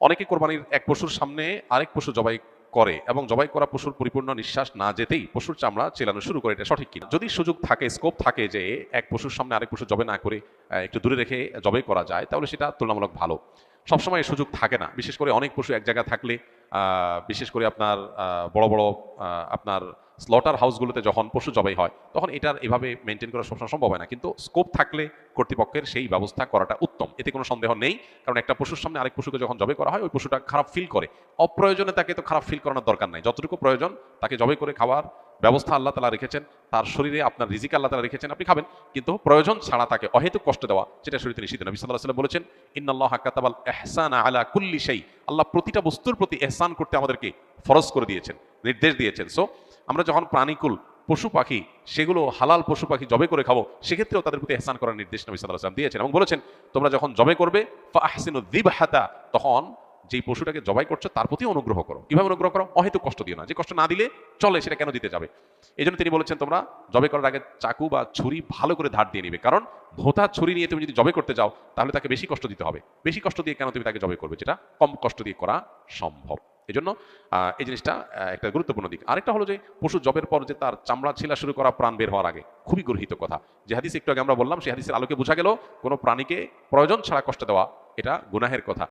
অনেকে কোরবানির এক পশুর সামনে আরেক পশু জবাই করে এবং জবাই করা পশুর পরিপূর্ণ নিঃশ্বাস না যেতেই পশুর চামড়া চেলানো শুরু করে, এটা সঠিক কিনা? যদি সুযোগ থাকে, স্কোপ থাকে যে এক পশুর সামনে আরেক পশু জবাই না করে একটু দূরে রেখে জবাই করা যায়, তাহলে সেটা তুলনামূলক ভালো। সবসময় এই সুযোগ থাকে না, বিশেষ করে অনেক পশু এক জায়গায় থাকলে, বিশেষ করে আপনার বড় বড় আপনার স্লটার হাউসগুলোতে যখন পশু জবাই হয় তখন এটার এভাবে মেনটেন করা সবসময় সম্ভব হয় না, কিন্তু স্কোপ থাকলে কর্তৃপক্ষের সেই ব্যবস্থা করাটা উত্তম, এতে কোনো সন্দেহ নেই। কারণ একটা পশুর সামনে আরেক পশুকে যখন জবাই করা হয় ওই পশুটা খারাপ ফিল করে, অপ্রয়োজনে তাকে তো খারাপ ফিল করানোর দরকার নাই। যতটুকু প্রয়োজন তাকে জবাই করে খাওয়ার ব্যবস্থা আল্লাহ তাআলা রেখেছেন, তার শরীরে আপনার রিজিক আল্লাহ তাআলা রেখেছেন, আপনি খাবেন। কিন্তু প্রয়োজন ছাড়া তাকে অহেতুক কষ্ট দেওয়া, যেটা শরীয়তে নিষিদ্ধ। নবী সাল্লাল্লাহু আলাইহি ওয়াসাল্লাম বলেছেন, ইন্নাল্লাহা কাতাবাল ইহসানা আলা কুল্লি শাই, আল্লাহ প্রতিটা বস্তুর প্রতি ইহসান করতে আমাদেরকে ফরজ করে দিয়েছেন, নির্দেশ দিয়েছেন। সো আমরা যখন প্রাণীকুল পশু পাখি, সেগুলো হালাল পশু পাখি জবে করে খাবো, সেক্ষেত্রেও তাদের প্রতি ইহসান করার নির্দেশ নবী সাল্লাল্লাহু আলাইহি ওয়াসাল্লাম দিয়েছেন এবং বলেছেন, তোমরা যখন জবে করবে ফাহসিনু যিবহাতা, তখন যেই পশুটাকে জবাই করছো তার প্রতি অনুগ্রহ করো। কিভাবে অনুগ্রহ করো? অহেতুক কষ্ট দিও না, যে কষ্ট না দিলে চলে সেটা কেন দিতে যাবে। এই জন্য তিনি বলেছেন, তোমরা জবে করার আগে চাকু বা ছুরি ভালো করে ধার দিয়ে নিবে, কারণ ভোঁতা ছুরি নিয়ে তুমি যদি জবে করতে যাও তাহলে তাকে বেশি কষ্ট দিতে হবে। বেশি কষ্ট দিয়ে কেন তুমি তাকে জবে করবে, যেটা কম কষ্ট দিয়ে করা সম্ভব। এই জন্য এই জিনিসটা একটা গুরুত্বপূর্ণ দিক। আরেকটা হলো যে পশু জবের পর যে তার চামড়া ছিলা শুরু করা প্রাণ বের হওয়ার আগে, খুবই গর্হিত কথা। যে হাদিস একটু আগে আমরা বললাম, সেই হাদিসের আলোকে বোঝা গেল কোনো প্রাণীকে প্রয়োজন ছাড়া কষ্ট দেওয়া এটা গুনাহের কথা।